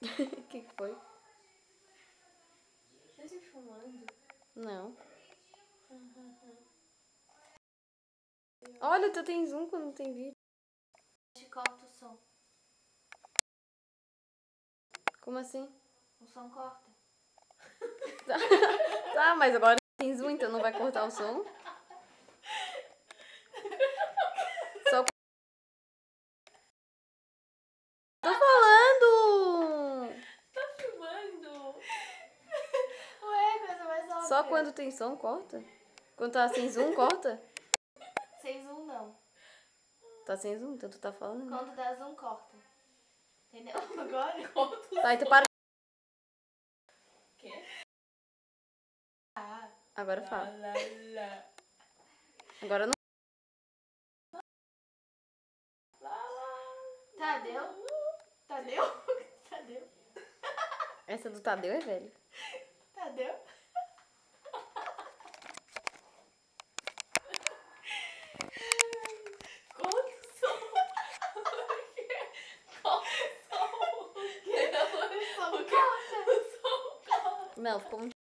O que foi? Você tá fumando? Não. Olha, tu tem zoom quando não tem vídeo. Te corta o som. Como assim? O som corta. Tá, mas agora tem zoom, então não vai cortar o som? Só... Tô falando! Tá filmando? Ué, coisa mais óbvia. Só quando tem som, corta? Quando tá sem zoom, corta? Sem zoom, não. Tá sem zoom, então tu tá falando. Quando dá zoom, corta. Entendeu? Agora corta. Tá, então para. O quê? Ah. Agora fala. Lá, lá. Agora não. Tadeu? Tadeu? Tadeu? Essa do Tadeu é velha. Tadeu? Conta o som. Conta o som. O som corta. Não, ficou muito.